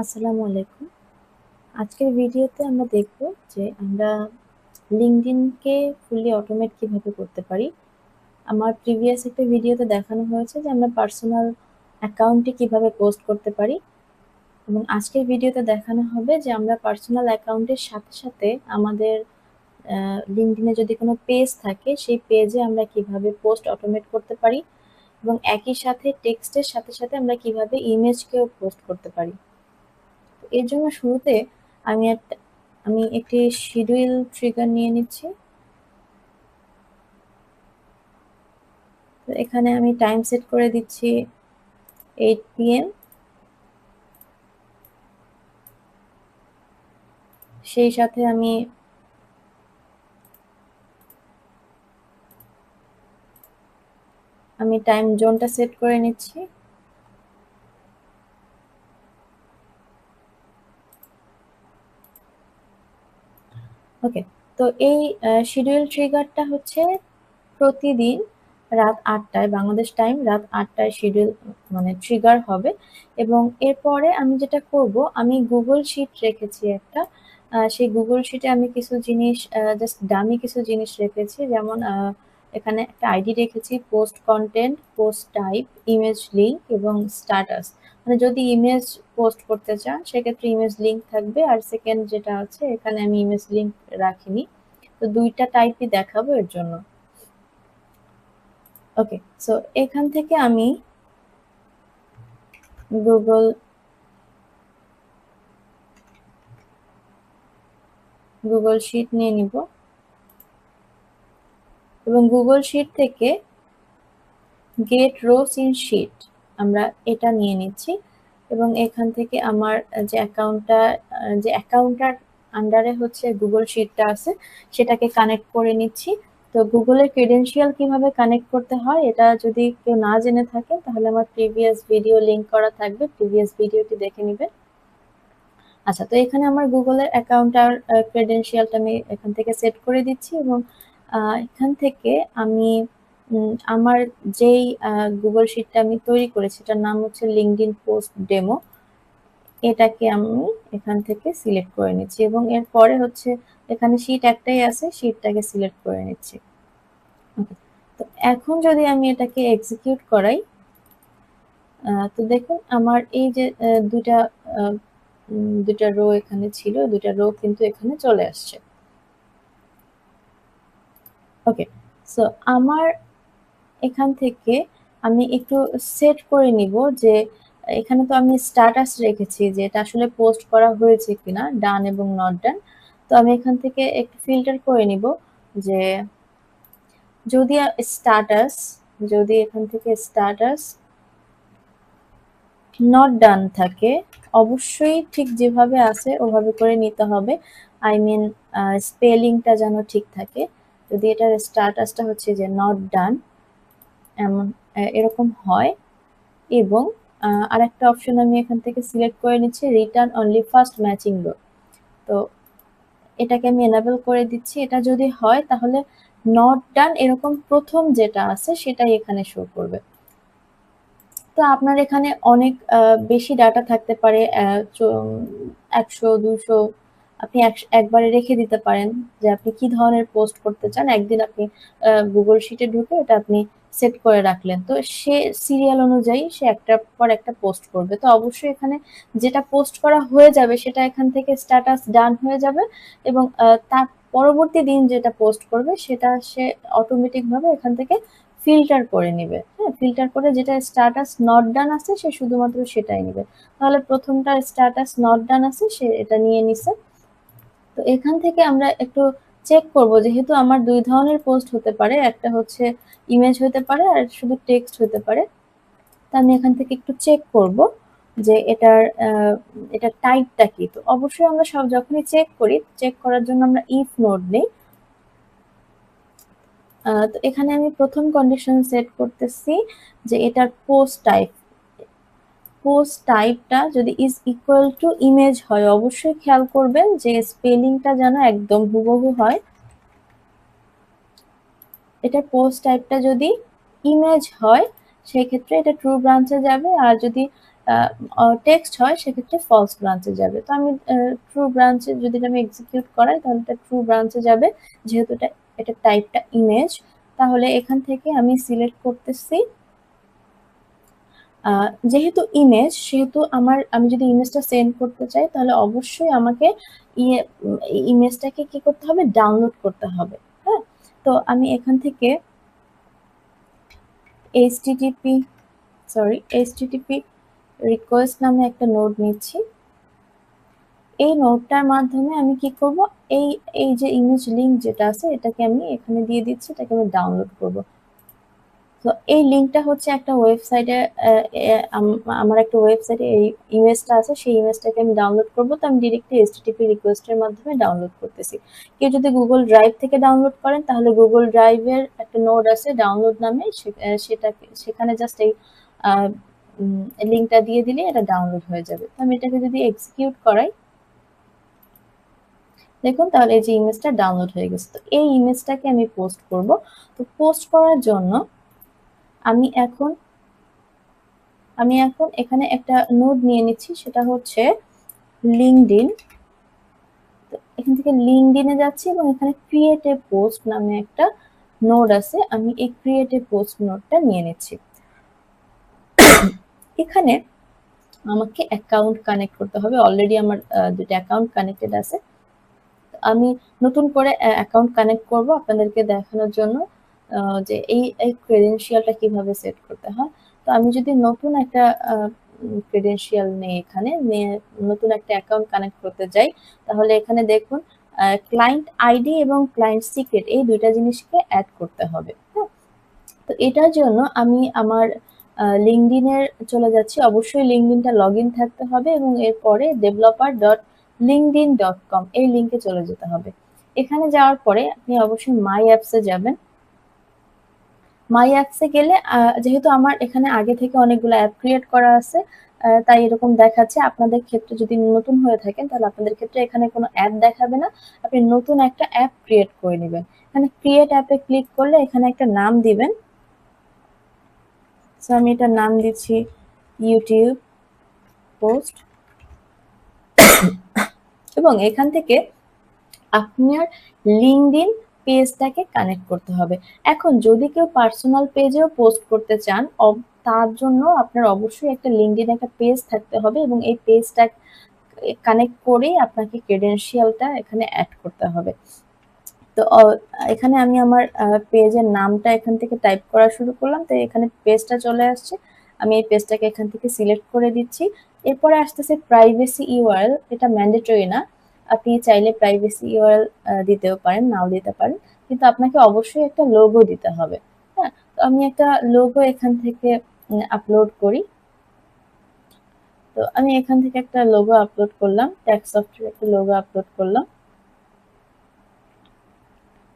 আসসালামু আলাইকুম। আজকের ভিডিওতে আমরা দেখব যে আমরা লিঙ্কডইনকে ফুললি অটোমেট কিভাবে করতে পারি। আমার প্রিভিয়াস একটা ভিডিওতে দেখানো হয়েছে যে আমরা পার্সোনাল অ্যাকাউন্টে কিভাবে পোস্ট করতে পারি, এবং আজকের ভিডিওতে দেখানো হবে যে আমরা পার্সোনাল অ্যাকাউন্টের সাথে সাথে আমাদের লিঙ্কডইনে যদি কোনো পেজ থাকে সেই পেজে আমরা কিভাবে পোস্ট অটোমেট করতে পারি, এবং একই সাথে টেক্সটের সাথে সাথে আমরা কিভাবে ইমেজকেও পোস্ট করতে পারি। এর জন্য শুরুতে আমি একটি শিডিউল ট্রিগার নিয়ে নিচ্ছি। তো এখানে আমি টাইম সেট করে দিচ্ছি 8 PM। সেই সাথে আমি টাইম জোনটা সেট করে নিচ্ছি। ওকে, তো এই শিডিউল ট্রিগারটা হচ্ছে প্রতিদিন রাত 8টায়, বাংলাদেশ টাইম রাত 8টায় শিডিউল ট্রিগার হবে। এবং এরপরে আমি যেটা করব, আমি গুগল শিট রেখেছি একটা। সেই গুগল শিটে আমি কিছু জিনিস, জাস্ট ডামি কিছু জিনিস রেখেছি, যেমন এখানে একটা আইডি রেখেছি, post content, post type, image link এবং স্ট্যাটাস। যদি ইমেজ পোস্ট করতে চান সেক্ষেত্রে ইমেজ লিঙ্ক থাকবে, আর সেকেন্ড যেটা আছে এখানে আমি ইমেজ লিঙ্ক রাখিনি, তো দুইটা টাইপই দেখাবো এর জন্য। ওকে, সো এখান থেকে আমি গুগল শিট নিয়ে নিব, এবং গুগল শিট থেকে গেট রোস ইন শিট আমরা এটা নিয়ে নিচ্ছি, এবং এখান থেকে আমার যে অ্যাকাউন্টটার আন্ডারে হচ্ছে গুগল শিটটা আছে সেটাকে কানেক্ট করে নিচ্ছি। তো গুগলের ক্রেডেনশিয়াল কিভাবে কানেক্ট করতে হয় এটা যদি কেউ না জেনে থাকে তাহলে আমার প্রিভিয়াস ভিডিও লিঙ্ক করা থাকবে, প্রিভিয়াস ভিডিওটি দেখে নিবে। আচ্ছা, তো এখানে আমার গুগলের অ্যাকাউন্টটার ক্রেডেনশিয়ালটা আমি এখান থেকে সেট করে দিচ্ছি, এবং এখান থেকে আমি আমার যেই গুগল শিটটা আমি তৈরি করেছি এটার নাম হচ্ছে লিঙ্কডইন পোস্ট ডেমো, এটাকে আমি এখান থেকে সিলেক্ট করে নিচ্ছি, এবং এরপরে হচ্ছে এখানে শিট একটাই আছে, শিটটাকে সিলেক্ট করে নিচ্ছি। তো এখন যদি আমি এটাকে এক্সিকিউট করাই, তো দেখুন আমার এই যে দুটা রো এখানে ছিল, দুটা রো কিন্তু এখানে চলে আসছে। ওকে, সো আমার এখান থেকে আমি একটু সেট করে নিব যে এখানে তো আমি স্ট্যাটাস রেখেছি যে এটা আসলে পোস্ট করা হয়েছে কিনা, ডান এবং নট ডান। তো আমি এখান থেকে একটু ফিল্টার করে নিব যে যদি এখান থেকে স্ট্যাটাস নট ডান থাকে, অবশ্যই ঠিক যেভাবে আছে ওভাবে করে নিতে হবে। আই মিন স্পেলিংটা যেন ঠিক থাকে। যদি এটার স্ট্যাটাসটা হচ্ছে যে নট ডান এমন এরকম হয়, এবং আরেকটা অপশন আমি এখান থেকে সিলেক্ট করে নিচ্ছি, return only first matching row. তো এটাকে আমি এনাবেল করে দিচ্ছি। এটা যদি হয় তাহলে নট ডান এরকম প্রথম যেটা আছে সেটাই এখানে শো করবে। তো আপনার এখানে অনেক বেশি ডাটা থাকতে পারে, 100-200, আপনি একবারে রেখে দিতে পারেন যে আপনি কি ধরনের পোস্ট করতে চান। একদিন আপনি গুগল শিটে ঢুকে এটা আপনি সেট করে রাখলেন, তো সে সিরিয়াল অনুযায়ী সে একটার পর একটা পোস্ট করবে। তো অবশ্যই এখানে যেটা পোস্ট করা হয়ে যাবে সেটা এখান থেকে স্ট্যাটাস ডান হয়ে যাবে, এবং তার পরবর্তী দিন যেটা পোস্ট করবে সেটা সে অটোমেটিক ভাবে এখান থেকে ফিল্টার করে নিবে। হ্যাঁ, ফিল্টার করে যেটা স্ট্যাটাস নট ডান আছে সে শুধুমাত্র সেটাই নিবে। তাহলে প্রথমটা স্ট্যাটাস নট ডান আছে সে এটা নিয়ে নিছে। তো এখান থেকে আমরা একটু চেক করব, যেহেতু আমার দুই ধরনের পোস্ট হতে পারে, একটা হচ্ছে ইমেজ হতে পারে আর শুধু টেক্সট হতে পারে। তো আমি এখান থেকে একটু চেক করব যে এটার টাইপটা কি। তো অবশ্যই আমরা যখনই চেক করি, চেক করার জন্য আমরা ইফ নোড নেই। তো এখানে আমি প্রথম কন্ডিশন সেট করতেছি যে এটার পোস্ট টাইপটা যদি ইজ ইকুয়াল টু ইমেজ হয়, অবশ্যই খেয়াল করবেন যে স্পেলিংটা যেন একদম হুবহু হয়। এটা পোস্ট টাইপটা যদি ইমেজ হয় সেক্ষেত্রে এটা ট্রু ব্রাঞ্চে যাবে, আর যদি টেক্সট হয় সেক্ষেত্রে ফলস ব্রাঞ্চে যাবে। তো আমি ট্রু ব্রাঞ্চে যদি আমি এক্সিকিউট করাই তাহলে এটা ট্রু ব্রাঞ্চে যাবে, যেহেতু এটা টাইপটা ইমেজ। তাহলে এখান থেকে আমি সিলেক্ট করতেছি, যেহেতু ইমেজ সেহেতু আমি যদি ইমেজটা সেন্ড করতে চাই তাহলে অবশ্যই আমাকে ইমেজটাকে কি করতে হবে, ডাউনলোড করতে হবে। হ্যাঁ, তো আমি এখান থেকে এইচটিটিপি রিকোয়েস্ট নামে একটা নোড নিচ্ছি। এই নোডটার মাধ্যমে আমি কি করব, এই এই যে ইমেজ লিঙ্ক যেটা আছে এটাকে আমি এখানে দিয়ে দিচ্ছি, এটাকে আমি ডাউনলোড করব। তো এই লিঙ্কটা হচ্ছে একটা ওয়েবসাইটে, আমার একটা ওয়েবসাইটে এই ইমেজটা আছে, সেই ইমেজটাকে আমি ডাউনলোড করব। তো আমি ডিরেক্টলি এইচটিটিপি রিকোয়েস্টের মাধ্যমে ডাউনলোড করতেছি। কেউ যদি গুগল ড্রাইভ থেকে ডাউনলোড করেন তাহলে গুগল ড্রাইভের একটা নোড আছে ডাউনলোড নামে, সেখানে জাস্ট এই লিঙ্কটা দিয়ে দিলে এটা ডাউনলোড হয়ে যাবে। তো আমি এটাকে যদি এক্সিকিউট করাই, দেখুন তাহলে এই যে ইমেজটা ডাউনলোড হয়ে গেছে। তো এই ইমেজটাকে আমি পোস্ট করব। তো পোস্ট করার জন্য আমি এখন এখানে একটা নোড নিয়ে নিচ্ছি, সেটা হচ্ছে লিঙ্কডইন। তো এখান থেকে লিঙ্কডইনে যাচ্ছি এবং এখানে ক্রিয়েট এ পোস্ট নামে একটা নোড আছে, আমি এই ক্রিয়েট এ পোস্ট নোডটা নিয়ে নিচ্ছি। এখানে আমাকে অ্যাকাউন্ট কানেক্ট করতে হবে, অলরেডি আমার দুটো অ্যাকাউন্ট কানেক্টেড আছে। আমি নতুন করে অ্যাকাউন্ট কানেক্ট করব আপনাদেরকে দেখানোর জন্য যে এই ক্রেডেনশিয়ালটা কিভাবে সেট করতে হয়। তো আমি যদি নতুন একটা ক্রেডেনশিয়াল নেই, এখানে নতুন একটা অ্যাকাউন্ট কানেক্ট করতে যাই, তাহলে এখানে দেখুন ক্লায়েন্ট আইডি এবং ক্লায়েন্ট সিক্রেট এই দুইটা জিনিসকে অ্যাড করতে হবে। হ্যাঁ, তো এটার জন্য আমি আমার লিঙ্কডইনের চলে যাচ্ছি। অবশ্যই লিঙ্কডইনটা লগ ইন থাকতে হবে এবং এরপরে developer.linkedin.com এই লিঙ্কে চলে যেতে হবে। এখানে যাওয়ার পরে আপনি অবশ্যই মাই অ্যাপসে যাবেন। মাই অ্যাপসে গেলে যেহেতু আমার এখানে আগে থেকে অনেকগুলো অ্যাপ ক্রিয়েট করা আছে, তাই এরকম দেখাচ্ছে। আপনাদের ক্ষেত্রে যদি নতুন হয়ে থাকেন তাহলে আপনাদের ক্ষেত্রে এখানে কোনো অ্যাপ দেখাবে না, আপনি নতুন একটা অ্যাপ ক্রিয়েট করে নেবেন। এখানে ক্রিয়েট অ্যাপে ক্লিক করলে এখানে একটা নাম দিবেন। সো আমি এটার নাম দিচ্ছি ইউটিউব পোস্ট, এবং এখান থেকে আপনার লিঙ্কডইন পেজটাকে কানেক্ট করতে হবে। এখন যদি কেউ পার্সোনাল পেজেও পোস্ট করতে চান, তার জন্য আপনার অবশ্যই একটা লিঙ্কডইন একটা পেজ থাকতে হবে এবং এই পেজটা কানেক্ট করেই আপনাকে ক্রেডেনশিয়ালটা এখানে অ্যাড করতে হবে। তো এখানে আমি আমার পেজের নামটা এখান থেকে টাইপ করা শুরু করলাম, তো এখানে পেজটা চলে আসছে। আমি এই পেজটাকে এখান থেকে সিলেক্ট করে দিচ্ছি। এরপরে আসতেছে প্রাইভেসি ইউআরএল, এটা ম্যান্ডেটরি না, আপনি চাইলে প্রাইভেসি ইউআরএল দিতেও পারেন, নাও দিতে পারেন, কিন্তু আপনাকে অবশ্যই একটা লোগো দিতে হবে। হ্যাঁ, তো আমি একটা লোগো এখান থেকে আপলোড করি। তো আমি এখান থেকে একটা লোগো আপলোড করলাম, ট্যাক্স সফটওয়্যার একটা লোগো আপলোড করলাম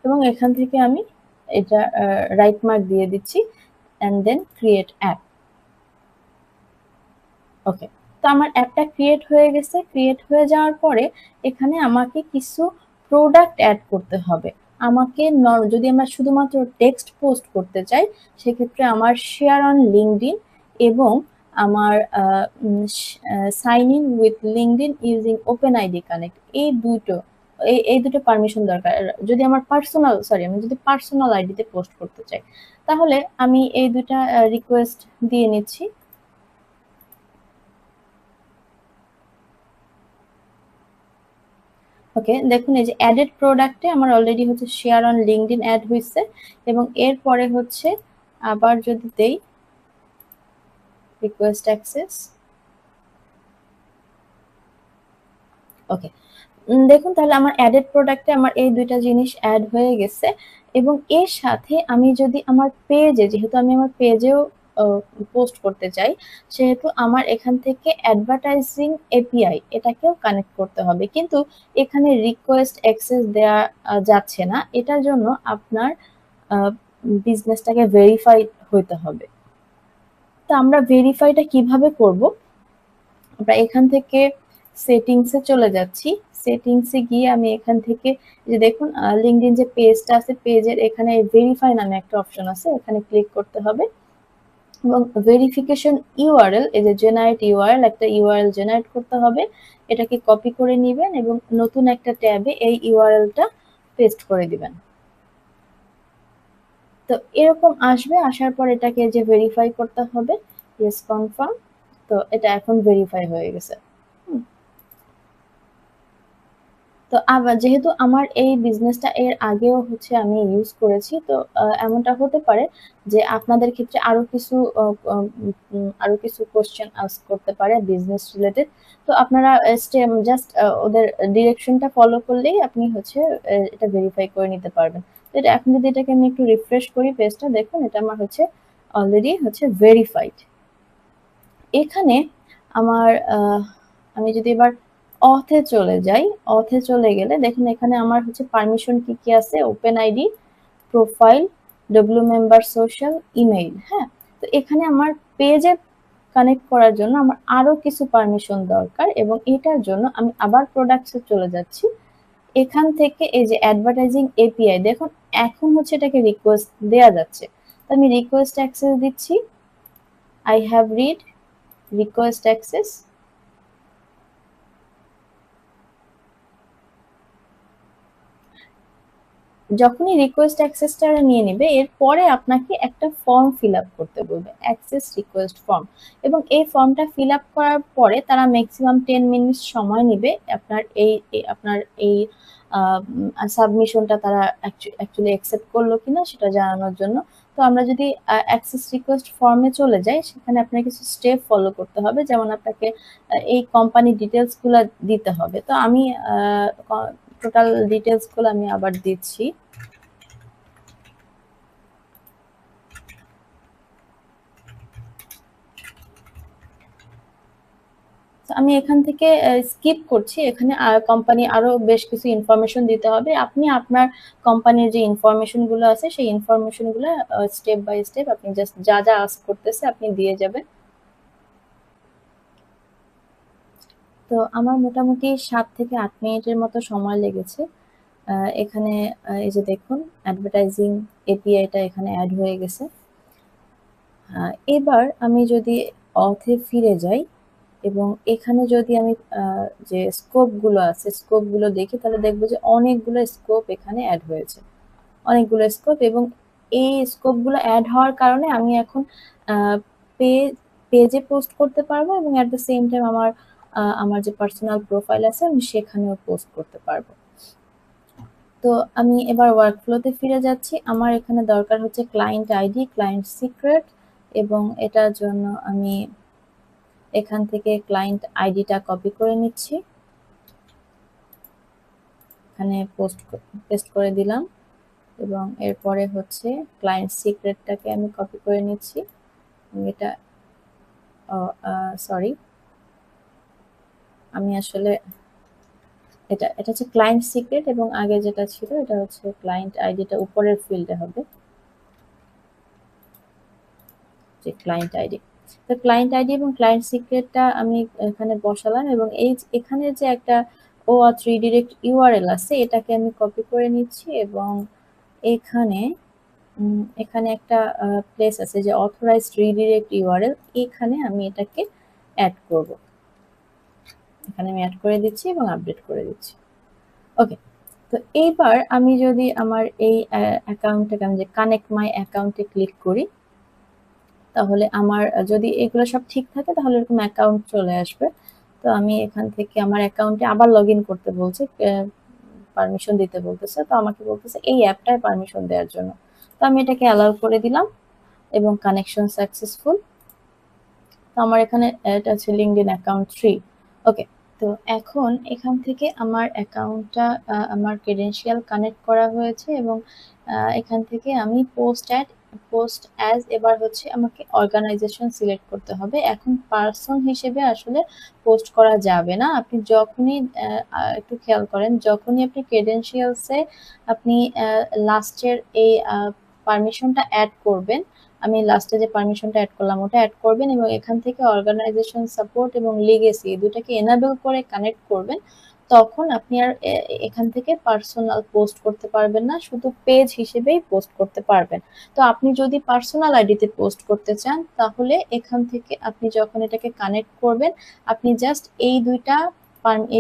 এবং এখান থেকে আমি এটা রাইট মার্ক দিয়ে দিচ্ছি অ্যান্ড দেন ক্রিয়েট অ্যাপ। ওকে, তো আমার অ্যাপটা ক্রিয়েট হয়ে গেছে। ক্রিয়েট হয়ে যাওয়ার পরে এখানে আমাকে কিছু প্রোডাক্ট অ্যাড করতে হবে। আমাকে যদি আমরা শুধুমাত্র টেক্সট পোস্ট করতে চাই সেক্ষেত্রে আমার শেয়ার অন লিঙ্কডইন এবং আমার sign in with LinkedIn using open ID connect এই দুটো পারমিশন দরকার। যদি আমার আমি যদি পার্সোনাল আইডিতে পোস্ট করতে চাই তাহলে আমি এই দুটা রিকোয়েস্ট দিয়ে নিচ্ছি। ওকে, দেখুন এই যে অ্যাডেড প্রোডাক্টে আমার অলরেডি হচ্ছে শেয়ার অন লিঙ্কডইন অ্যাড হয়েছে এবং এরপরে হচ্ছে আবার যদি দেই রিকোয়েস্ট অ্যাক্সেস। ওকে, দেখুন তাহলে আমার অ্যাডেড প্রোডাক্টে আমার এই দুইটা জিনিস অ্যাড হয়ে গেছে এবং এর সাথে আমি যদি আমার পেজে, যেহেতু আমি আমার পেজেও পোস্ট করতে চাই, সেহেতু আমার এখান থেকে অ্যাডভার্টাইজিং এপিআই এটাকেও কানেক্ট করতে হবে, কিন্তু এখানে রিকোয়েস্ট অ্যাক্সেস দেওয়া যাচ্ছে না। এটার জন্য আপনার বিজনেসটাকে ভেরিফাই হতে হবে। তো আমরা ভেরিফাইটা কিভাবে করব, আমরা এখান থেকে সেটিংসে চলে যাচ্ছি। সেটিংসে গিয়ে আমি এখান থেকে যে দেখুন লিঙ্কডইন যে পেজটা আছে পেজের এখানে ভেরিফাই নামে একটা অপশন আছে, এখানে ক্লিক করতে হবে এবং ভেরিফিকেশন ইউআরএল, এই যে জেনারেট ইউআরএল, একটা ইউআরএল জেনারেট করতে হবে, এটাকে কপি করে নেবেন এবং নতুন একটা ট্যাবে এই ইউআরএলটা পেস্ট করে দিবেন। তো এরকম আসবে, আসার পর এটাকে যে ভেরিফাই করতে হবে, ইয়েস কনফার্ম। তো এটা এখন ভেরিফাই হয়ে গেছে। তো আবার যেহেতু আমার এই বিজনেসটা এর আগেও হচ্ছে আমি ইউজ করেছি, তো এমনটা হতে পারে যে আপনাদের ক্ষেত্রে আরো কিছু কোশ্চেন আস্ক করতে পারে বিজনেস রিলেটেড। তো আপনারা জাস্ট ওদের ডিরেকশনটা ফলো করলেই আপনি হচ্ছে এটা ভেরিফাই করে নিতে পারবেন। তো এটা এখন যদি এটাকে আমি একটু রিফ্রেশ করি পেজটা, দেখুন এটা আমার হচ্ছে অলরেডি হচ্ছে ভেরিফাইড। এখানে আমার আমি যদি এবার অথে চলে যাই, অথে চলে গেলে দেখুন এখানে আমার হচ্ছে পারমিশন কি কি আছে, open ID, profile, W member, social, email. হ্যাঁ, তো এখানে আমার পেজে কানেক্ট করার জন্য আমার আরো কিছু পারমিশন দরকার এবং এটার জন্য আমি আবার প্রোডাক্টসে চলে যাচ্ছি। এখান থেকে এই যে অ্যাডভার্টাইজিং এপিআই, দেখুন এখন হচ্ছে এটাকে রিকোয়েস্ট দেয়া যাচ্ছে, তো আমি রিকোয়েস্ট অ্যাক্সেস দিচ্ছি, I have read request access. যখনই রিকোয়েস্ট অ্যাক্সেসটা নিয়ে নেবে এরপরে আপনাকে একটা ফর্ম ফিল আপ করতে বলবে, অ্যাক্সেস রিকোয়েস্ট ফর্ম, এবং এই ফর্মটা ফিল আপ করার পরে তারা ম্যাক্সিমাম 10 মিনিট সময় নেবে আপনার এই সাবমিশনটা তারা অ্যাকচুয়ালি অ্যাকসেপ্ট করলো কিনা সেটা জানানোর জন্য। তো আমরা যদি অ্যাক্সেস রিকোয়েস্ট ফর্মে চলে যাই, সেখানে আপনাকে কিছু স্টেপ ফলো করতে হবে, যেমন আপনাকে এই কোম্পানি ডিটেলসগুলো দিতে হবে। তো আমি টোটাল ডিটেলসগুলো আমি আবার দিচ্ছি। আমি এখান থেকে স্কিপ করছি, এখানে কোম্পানি আরো বেশ কিছু ইনফরমেশন দিতে হবে, আপনি আপনার কোম্পানির যে ইনফরমেশন গুলো আছে সেই ইনফরমেশন গুলো স্টেপ বাই স্টেপ আপনি জাস্ট যা যা আস্ক করতেছে আপনি দিয়ে যাবেন। তো আমার মোটামুটি 7 থেকে 8 মিনিটের মতো সময় লেগেছে। এখানে এই যে দেখুন অ্যাডভার্টাইজিং এপিআইটা এখানে অ্যাড হয়ে গেছে। এবার আমি যদি অথে ফিরে যাই এবং এখানে যদি আমি যে স্কোপগুলো আছে স্কোপগুলো দেখি, তাহলে দেখবো যে অনেকগুলো স্কোপ এখানে অ্যাড হয়েছে, অনেকগুলো স্কোপ, এবং এই স্কোপগুলো অ্যাড হওয়ার কারণে আমি এখন পেজে পোস্ট করতে পারবো এবং অ্যাট দ্য সেম টাইম আমার যে পার্সোনাল প্রোফাইল আছে আমি সেখানেও পোস্ট করতে পারবো। তো আমি এবার ওয়ার্কফ্লোতে ফিরে যাচ্ছি, আমার এখানে দরকার হচ্ছে ক্লায়েন্ট আইডি, ক্লায়েন্ট সিক্রেট, এবং এটার জন্য আমি এখান থেকে ক্লায়েন্ট আইডিটা কপি করে নিচ্ছি, এখানে পেস্ট করে দিলাম, এবং এরপরে হচ্ছে ক্লায়েন্ট সিক্রেটটাকে আমি কপি করে নিচ্ছি। এটা সরি, আমি আসলে এটা হচ্ছে ক্লায়েন্ট সিক্রেট এবং আগে যেটা ছিল এটা হচ্ছে ক্লায়েন্ট আইডিটা উপরের ফিল্ডে হবে, যে ক্লায়েন্ট আইডি। তো ক্লায়েন্ট আইডি এবং ক্লায়েন্ট সিক্রেটটা আমি এখানে বসালাম এবং এখানে যে একটা OAuth রিডিরেক্ট ইউআরএল আছে এটাকে আমি কপি করে নিচ্ছি এবং এখানে একটা প্লেস আছে যে অথরাইজড রিডিরেক্ট ইউআরএল, এখানে আমি এটাকে অ্যাড করব, এখানে আমি অ্যাড করে দিচ্ছি এবং আপডেট করে দিচ্ছি। ওকে, তো এইবার আমি যদি আমার এই অ্যাকাউন্টটাকে আমি যে কানেক্ট মাই অ্যাকাউন্টে ক্লিক করি, তাহলে আমার যদি এগুলো সব ঠিক থাকে তাহলে এরকম অ্যাকাউন্ট চলে আসবে। তো আমি এখান থেকে আমার অ্যাকাউন্টে আবার লগ ইন করতে বলছে, পারমিশন দিতে বলতেছে, তো আমাকে বলতেছে এই অ্যাপটায় পারমিশন দেওয়ার জন্য। তো আমি এটাকে অ্যালাউ করে দিলাম এবং কানেকশন সাকসেসফুল। তো আমার এখানে এটা আছে লিঙ্কডইন অ্যাকাউন্ট 3। ওকে, তো এখন এখান থেকে আমার অ্যাকাউন্টটা আমার ক্রেডেনশিয়াল কানেক্ট করা হয়েছে এবং এখান থেকে আমি পোস্ট অ্যাজ এবার হচ্ছে আমাকে অর্গানাইজেশন সিলেক্ট করতে হবে। এখন পার্সন হিসেবে আসলে পোস্ট করা যাবে না, আপনি যখনই একটু খেয়াল করেন, যখনই আপনি ক্রেডেনশিয়ালসে আপনি লাস্টের এই পারমিশনটা অ্যাড করবেন, আমি লাস্টে যে পারমিশনটা অ্যাড করলাম ওটা অ্যাড করবেন এবং এখান থেকে অর্গানাইজেশন সাপোর্ট এবং লিগেসি এই দুটাকে এনাবেল করে কানেক্ট করবেন, তখন আপনি আর এখান থেকে পার্সোনাল পোস্ট করতে পারবেন না, শুধু পেজ হিসেবেই পোস্ট করতে পারবেন। তো আপনি যদি পার্সোনাল আইডিতে পোস্ট করতে চান, তাহলে এখান থেকে আপনি যখন এটাকে কানেক্ট করবেন, আপনি জাস্ট এই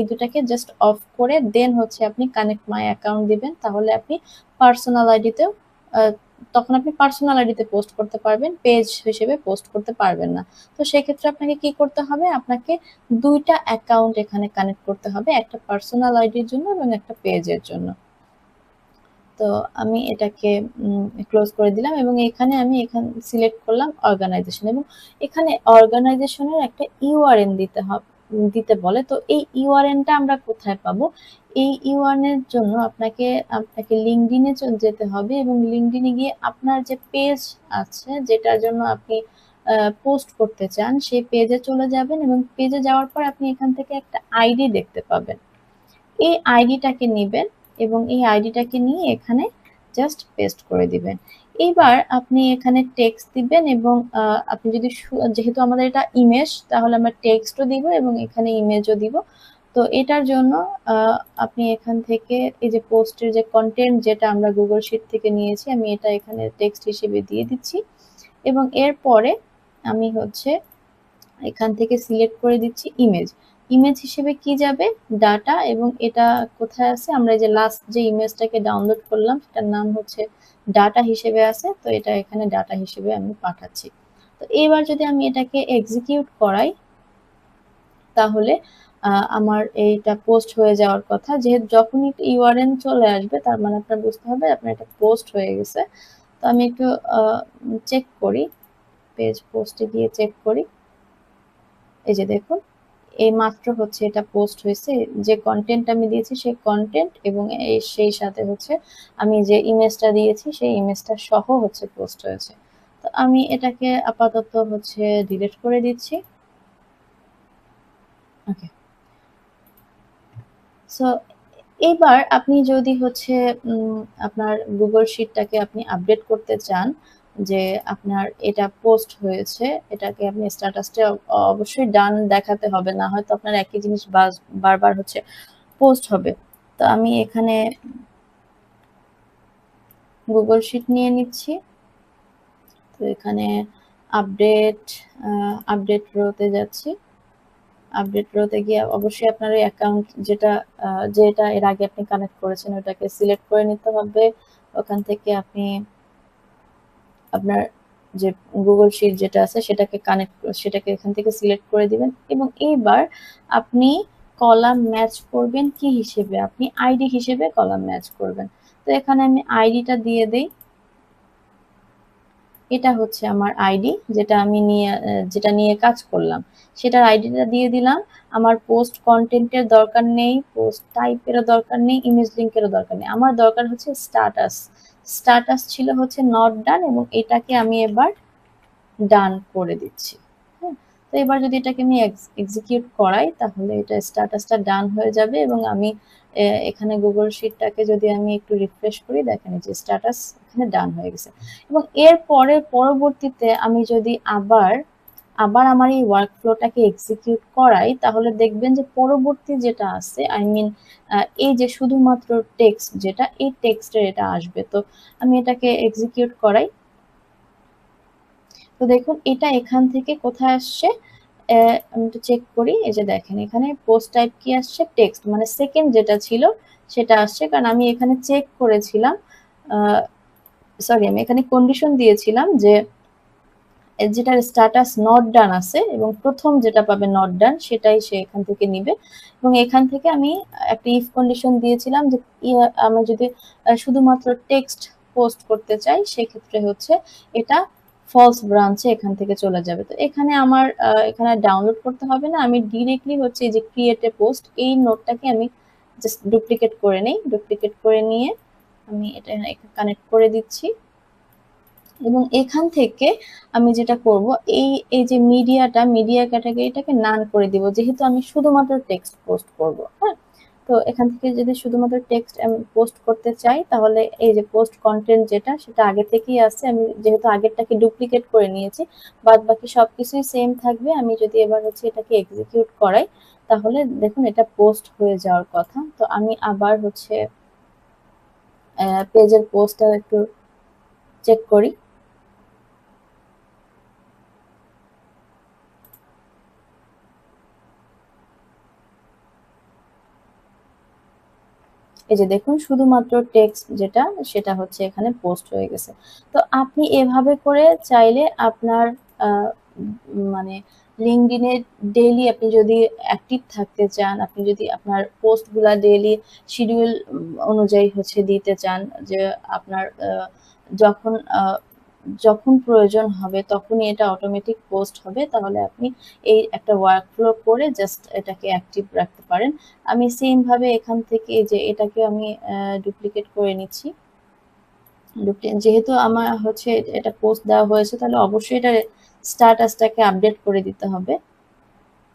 দুটাকে জাস্ট অফ করে দেন হচ্ছে আপনি কানেক্ট মাই অ্যাকাউন্ট দিবেন, তাহলে আপনি পার্সোনাল আইডিতেও তখন আপনি পার্সোনাল আইডিতে পোস্ট করতে পারবেন, পেজ হিসেবে পোস্ট করতে পারবেন না। তো সেক্ষেত্রে আপনাকে কি করতে হবে, আপনাকে দুইটা অ্যাকাউন্ট এখানে কানেক্ট করতে হবে, একটা পার্সোনাল আইডির জন্য এবং একটা পেজের জন্য। তো আমি এটাকে ক্লোজ করে দিলাম এবং এখানে আমি সিলেক্ট করলাম অর্গানাইজেশন, এবং এখানে অর্গানাইজেশনের একটা ইউআরএন দিতে বলে। তো এই ইউআরএনটা আমরা কোথায় পাবো? এই ইউআরএন এর জন্য আপনাকে লিঙ্কডইনে যেতে হবে এবং লিঙ্কডইনে গিয়ে আপনার যে পেজ আছে, যেটার জন্য আপনি পোস্ট করতে চান, সেই পেজে চলে যাবেন এবং পেজে যাওয়ার পর আপনি এখান থেকে একটা আইডি দেখতে পাবেন। এই আইডিটাকে নিবেন এবং এই আইডিটাকে নিয়ে এখানে জাস্ট পেস্ট করে দিবেন। এইবার আপনি এখানে টেক্সট দিবেন এবং আপনি যদি যেহেতু আমাদের এটা ইমেজ, তাহলে আমরা টেক্সটও দিব এবং এখানে ইমেজও দিব। তো এটার জন্য আপনি এখান থেকে এই যে পোস্টের যে কন্টেন্ট, যেটা আমরা গুগল শিট থেকে নিয়েছি, আমি এটা এখানে টেক্সট হিসেবে দিয়ে দিচ্ছি এবং এরপরে আমি হচ্ছে এখান থেকে সিলেক্ট করে দিচ্ছি ইমেজ। ইমেজ হিসেবে কি যাবে? ডাটা। এবং এটা কোথায় আছে? আমরা যে লাস্ট যে ইমেজটাকে ডাউনলোড করলাম, সেটার নাম হচ্ছে ডাটা হিসেবে আছে, তো এটা এখানে ডাটা হিসেবে আমি পাঠাচ্ছি। তো এবার যদি আমি এটাকে এক্সিকিউট করাই, তাহলে আমার এইটা পোস্ট হয়ে যাওয়ার কথা। যেহেতু যখনই ইউআরএন চলে আসবে, তার মানে আপনার বুঝতে হবে আপনার এটা পোস্ট হয়ে গেছে। তো আমি একটু চেক করি, পেজ পোস্টে গিয়ে চেক করি। এই যে দেখুন, এই মাত্র হচ্ছে এটা পোস্ট হয়েছে, যে কন্টেন্ট আমি দিয়েছি সেই কন্টেন্ট এবং সেই সাথে হচ্ছে আমি যে ইমেজটা দিয়েছি সেই ইমেজটা সহ হচ্ছে পোস্ট হয়েছে। তো আমি এটাকে আপাতত হচ্ছে ডিলিট করে দিচ্ছি। ওকে, সো এবার আপনি যদি হচ্ছে আপনার গুগল শিটটাকে আপনি আপডেট করতে চান, যে আপনার এটা পোস্ট হয়েছে, এটাকে আপনি স্ট্যাটাসটা অবশ্যই ডান দেখাতে হবে, না হয়তো আপনার একই জিনিস বারবার হচ্ছে পোস্ট হবে। তো আমি এখানে গুগল শিট নিয়ে নিচ্ছি। তো এখানে আপডেট রোতে যাচ্ছি। আপডেট রোতে গিয়ে অবশ্যই আপনার এই অ্যাকাউন্ট যেটা এর আগে আপনি কানেক্ট করেছেন ওটাকে সিলেক্ট করে নিতে হবে। ওখান থেকে আপনি আপনার যে গুগল শিট যেটা আছে সেটাকে এখান থেকে সিলেক্ট করে দিবেন এবং এইবার আপনি কলাম ম্যাচ করবেন কি হিসেবে? আপনি আইডি হিসেবে কলাম ম্যাচ করবেন। তো এখানে আমি আইডিটা দিয়ে দেই। এটা হচ্ছে আমার আইডি, যেটা নিয়ে কাজ করলাম, সেটার আইডিটা দিয়ে দিলাম। আমার পোস্ট কন্টেন্টের দরকার নেই, পোস্ট টাইপেরও দরকার নেই, ইমেজ লিঙ্কেরও দরকার নেই। আমার দরকার হচ্ছে স্ট্যাটাস ছিল হচ্ছে নট ডান, এবং এটাকে আমি এবার ডান করে দিচ্ছি। হ্যাঁ, তো এবার যদি এটাকে আমি এক্সিকিউট করাই, তাহলে এটা স্ট্যাটাসটা ডান হয়ে যাবে এবং আমি এখানে গুগল শিটটাকে যদি আমি একটু রিফ্রেশ করি, দেখেন যে স্ট্যাটাস এখানে ডান হয়ে গেছে। এবং পরবর্তীতে আমি যদি আবার আমার এই ওয়ার্কফ্লোটাকে এক্সিকিউট করাই, তাহলে দেখবেন যে পরবর্তী যেটা আছে, এই যে শুধুমাত্র টেক্সট, যেটা এই টেক্সটের এটা আসবে। তো আমি এটাকে এক্সিকিউট করাই। তো দেখুন এটা এখান থেকে কোথায় আসছে, আমি একটু চেক করি। এই যে দেখেন এখানে পোস্ট টাইপ কি আসছে? টেক্সট, মানে সেকেন্ড যেটা ছিল সেটা আসছে, কারণ আমি এখানে চেক করেছিলাম, সরি আমি এখানে কন্ডিশন দিয়েছিলাম যে যেটার স্ট্যাটাস নট ডান আছে এবং প্রথম যেটা পাবে নট ডান, সেটাই সে এখান থেকে নিবে। এবং এখান থেকে আমি একটা ইফ কন্ডিশন দিয়েছিলাম যে আমি যদি শুধুমাত্র টেক্সট পোস্ট করতে চাই, সেক্ষেত্রে হচ্ছে এটা ফলস ব্রাঞ্চে এখান থেকে চলে যাবে। তো এখানে আমার এখানে ডাউনলোড করতে হবে না, আমি ডিরেক্টলি হচ্ছে যে ক্রিয়েট এ পোস্ট, এই নোটটাকে আমি জাস্ট ডুপ্লিকেট করে নেই। ডুপ্লিকেট করে নিয়ে আমি এটা কানেক্ট করে দিচ্ছি এবং এখান থেকে আমি যেটা করব, এই যে মিডিয়া ক্যাটাগরিটাকে নান করে দিব, যেহেতু আমি শুধুমাত্র টেক্সট পোস্ট করব। হ্যাঁ, তো এখান থেকে যদি শুধুমাত্র টেক্সট আমি পোস্ট করতে চাই তাহলে এই যে পোস্ট কন্টেন্ট যেটা সেটা আগে থেকেই আছে, আমি যেহেতু আগেরটাকে ডুপ্লিকেট করে নিয়েছি বাদ বাকি সবকিছুই সেম থাকবে। আমি যদি এবার হচ্ছে এটাকে এক্সিকিউট করাই তাহলে দেখুন এটা পোস্ট হয়ে যাওয়ার কথা। তো আমি আবার হচ্ছে পেজের পোস্টটা একটু চেক করি। এই যে দেখুন শুধুমাত্র টেক্সট যেটা সেটা হচ্ছে এখানে পোস্ট হয়ে গেছে। তো আপনি এভাবে করে চাইলে আপনার মানে লিঙ্কডইনে ডেইলি আপনি যদি অ্যাক্টিভ থাকতে চান, আপনি যদি আপনার পোস্টগুলা ডেইলি শিডিউল অনুযায়ী হচ্ছে দিতে চান, যে আপনার যখন যখন প্রয়োজন হবে তখনই এটা অটোমেটিক পোস্ট হবে, তাহলে আপনি এই একটা ওয়ার্কফ্লো করে জাস্ট এটাকে অ্যাক্টিভ রাখতে পারেন। আমি সেম ভাবে এখান থেকে যে এটাকে আমি ডুপ্লিকেট করে নিচ্ছি। যেহেতু আমার হচ্ছে এটা পোস্ট দেওয়া হয়েছে তাহলে অবশ্যই এটা স্ট্যাটাসটাকে আপডেট করে দিতে হবে।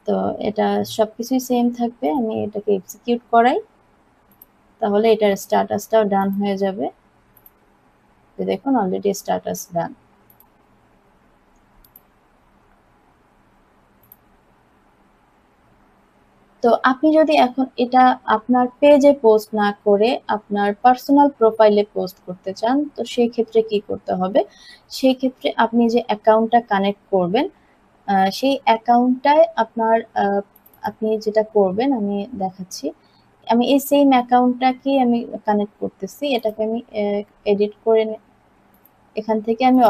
তো এটা সবকিছুই সেম থাকবে। আমি এটাকে এক্সিকিউট করাই তাহলে এটার স্ট্যাটাসটাও ডান হয়ে যাবে। দেখুন অলরেডি স্ট্যাটাস ডান। তো আপনি যদি এখন এটা আপনার পেজে পোস্ট না করে আপনার পার্সোনাল প্রোফাইলে পোস্ট করতে চান, তো সেই ক্ষেত্রে কি করতে হবে? সেই ক্ষেত্রে আপনি যে অ্যাকাউন্টটা কানেক্ট করবেন সেই অ্যাকাউন্টটায় আপনার আপনি যেটা করবেন আমি দেখাচ্ছি। আমি এই সেম অ্যাকাউন্টটাকেই আমি কানেক্ট করতেছি। এটাকে আমি এডিট করে এখান থেকে আমি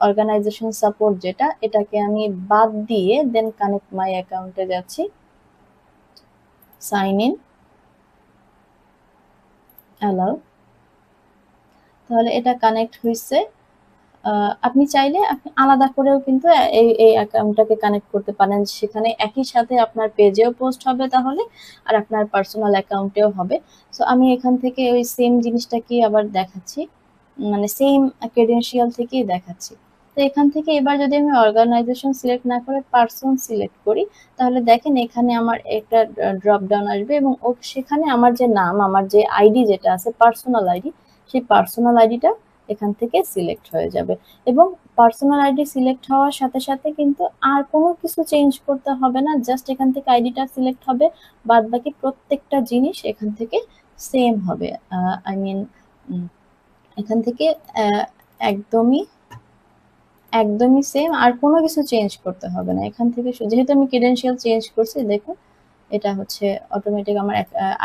অর্গানাইজেশন সাপোর্ট যেটা এটাকে আমি বাদ দিয়ে দেন কানেক্ট মাই অ্যাকাউন্টে যাচ্ছি। Sign in, allow. তাহলে এটা কানেক্ট হয়েছে। আপনি চাইলে আপনি আলাদা করেও কিন্তু এই অ্যাকাউন্টটাকে কানেক্ট করতে পারেন, সেখানে একই সাথে আপনার পেজেও পোস্ট হবে তাহলে আর আপনার পার্সোনাল অ্যাকাউন্টেও হবে। সো আমি এখান থেকে ওই সেম জিনিসটাকেই আবার দেখাচ্ছি, মানে সেম ক্রেডেনশিয়াল থেকেই দেখাচ্ছি। তো এখান থেকে এবার যদি আমি অর্গানাইজেশন সিলেক্ট না করে পার্সন সিলেক্ট করি তাহলে দেখেন এখানে আমার একটা ড্রপ ডাউন আসবে এবং সেখানে আমার যে নাম, আমার যে আইডি যেটা আছে পার্সোনাল আইডি, সেই পার্সোনাল আইডিটা এখান থেকে সিলেক্ট হয়ে যাবে এবং পার্সোনাল আইডি সিলেক্ট হওয়ার সাথে সাথে কিন্তু আর কোনো কিছু চেঞ্জ করতে হবে না, জাস্ট এখান থেকে আইডিটা সিলেক্ট হবে, বাদ বাকি প্রত্যেকটা জিনিস এখান থেকে সেম হবে। আই মিন এখান থেকে একদমই একদমই সেম, আর কোনো কিছু চেঞ্জ করতে হবে না এখান থেকে। যেহেতু আমি ক্রেডেনশিয়াল চেঞ্জ করছি দেখুন এটা হচ্ছে অটোমেটিক আমার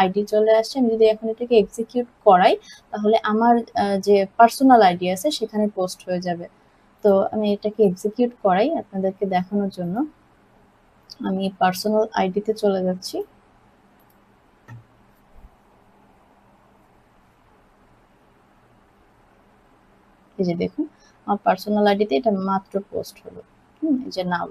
আইডি চলে আসছে। আমি যদি এখন এটাকে এক্সিকিউট করাই তাহলে আমার যে পার্সোনাল আইডি আছে সেখানে পোস্ট হয়ে যাবে। তো আমি এটাকে এক্সিকিউট করাই আপনাদেরকে দেখানোর জন্য। আমি পার্সোনাল আইডিতে চলে যাচ্ছি। এই যে দেখুন আমার পার্সোনাল আইডিতে এটা মাত্র পোস্ট হলো। এই যে নাও